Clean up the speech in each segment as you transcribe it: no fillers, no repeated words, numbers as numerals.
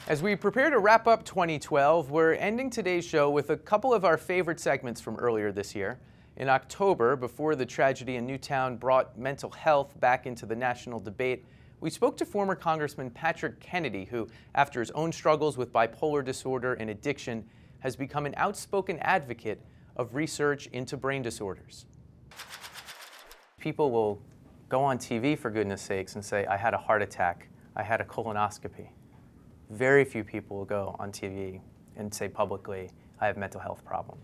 As we prepare to wrap up 2012, we're ending today's show with a couple of our favorite segments from earlier this year. In October, before the tragedy in Newtown brought mental health back into the national debate, we spoke to former Congressman Patrick Kennedy, who, after his own struggles with bipolar disorder and addiction, has become an outspoken advocate of research into brain disorders. People will go on TV, for goodness sakes, and say, I had a heart attack, I had a colonoscopy. Very few people will go on TV and say publicly, I have mental health problems.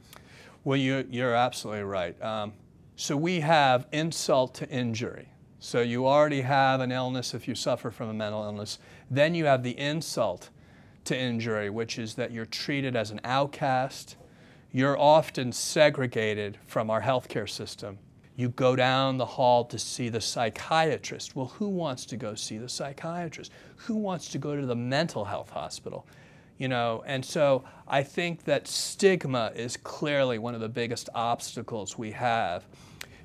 Well, you're absolutely right. So we have insult to injury. So you already have an illness if you suffer from a mental illness. Then you have the insult to injury, which is that you're treated as an outcast. You're often segregated from our healthcare system. You go down the hall to see the psychiatrist. Well, who wants to go see the psychiatrist? Who wants to go to the mental health hospital? You know, and so I think that stigma is clearly one of the biggest obstacles we have.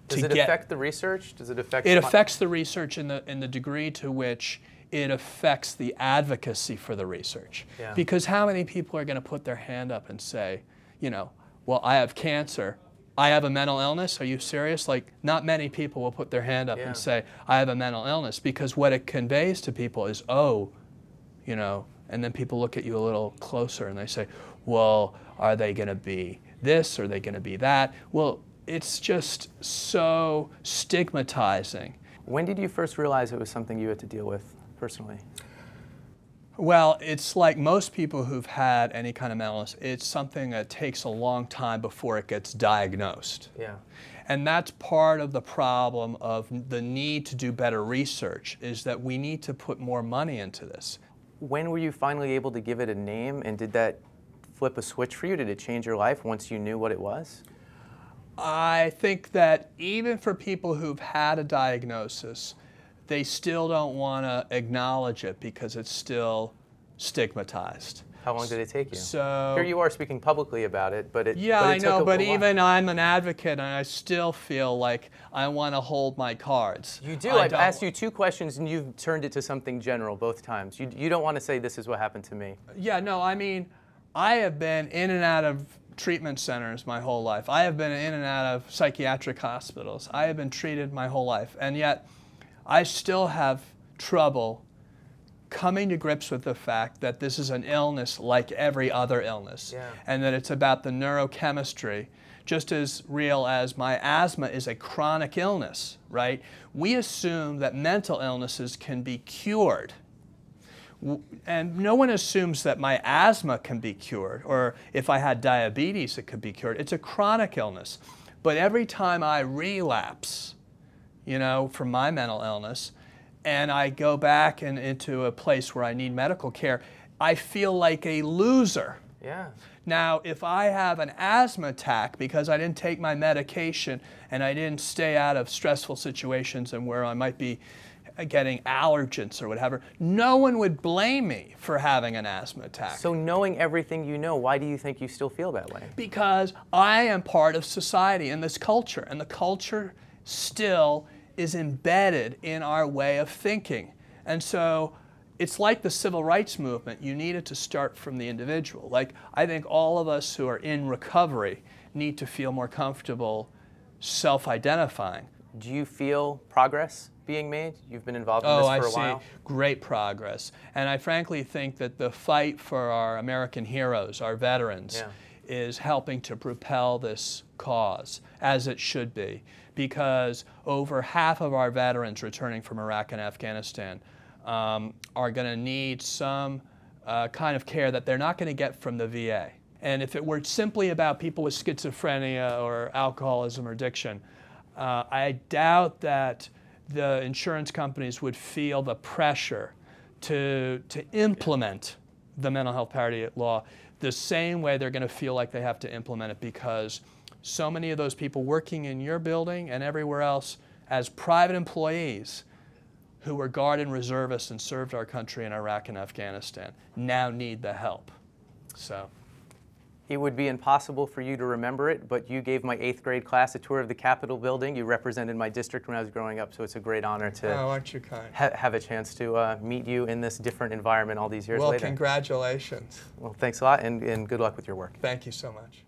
Does it affect the research? Does it affect? It affects the research in the degree to which it affects the advocacy for the research. Yeah. Because how many people are going to put their hand up and say, you know, well, I have cancer. I have a mental illness, are you serious? Like, not many people will put their hand up and say, I have a mental illness, because what it conveys to people is, oh, you know, and then people look at you a little closer and they say, well, are they going to be this? Are they going to be that? Well, it's just so stigmatizing. When did you first realize it was something you had to deal with personally? Well, it's like most people who've had any kind of mental illness, it's something that takes a long time before it gets diagnosed. Yeah. And that's part of the problem of the need to do better research, is that we need to put more money into this. When were you finally able to give it a name, and did that flip a switch for you? Did it change your life once you knew what it was? I think that even for people who've had a diagnosis, they still don't want to acknowledge it because it's still stigmatized. How long did it take you? So here you are speaking publicly about it, but it yeah, but it I know, took but a while. even I'm an advocate, and I still feel like I want to hold my cards. You do. I've asked you two questions, and you've turned it to something general both times. You don't want to say this is what happened to me. Yeah, no, I mean, I have been in and out of treatment centers my whole life. I have been in and out of psychiatric hospitals. I have been treated my whole life, and yet I still have trouble coming to grips with the fact that this is an illness like every other illness, and that it's about the neurochemistry, just as real as my asthma is a chronic illness, right? We assume that mental illnesses can be cured. And no one assumes that my asthma can be cured, or if I had diabetes it could be cured. It's a chronic illness. But every time I relapse, you know, from my mental illness, and I go back into a place where I need medical care, I feel like a loser. Yeah. Now, if I have an asthma attack because I didn't take my medication and I didn't stay out of stressful situations and where I might be getting allergens or whatever, no one would blame me for having an asthma attack. So knowing everything you know, why do you think you still feel that way? Because I am part of society and this culture, and the culture still is embedded in our way of thinking. And so it's like the civil rights movement. You need it to start from the individual. Like, I think all of us who are in recovery need to feel more comfortable self-identifying. Do you feel progress being made? You've been involved in this for a while. I see great progress. And I frankly think that the fight for our American heroes, our veterans, is helping to propel this cause, as it should be, because over half of our veterans returning from Iraq and Afghanistan are going to need some kind of care that they're not going to get from the VA. And if it were simply about people with schizophrenia or alcoholism or addiction, I doubt that the insurance companies would feel the pressure to implement the mental health parity law the same way they're going to feel like they have to implement it, because so many of those people working in your building and everywhere else as private employees who were Guard and reservists and served our country in Iraq and Afghanistan now need the help. So. It would be impossible for you to remember it, but you gave my 8th grade class a tour of the Capitol building. You represented my district when I was growing up, so it's a great honor to aren't you kind? have a chance to meet you in this different environment all these years later. Well, congratulations. Well, thanks a lot, and good luck with your work. Thank you so much.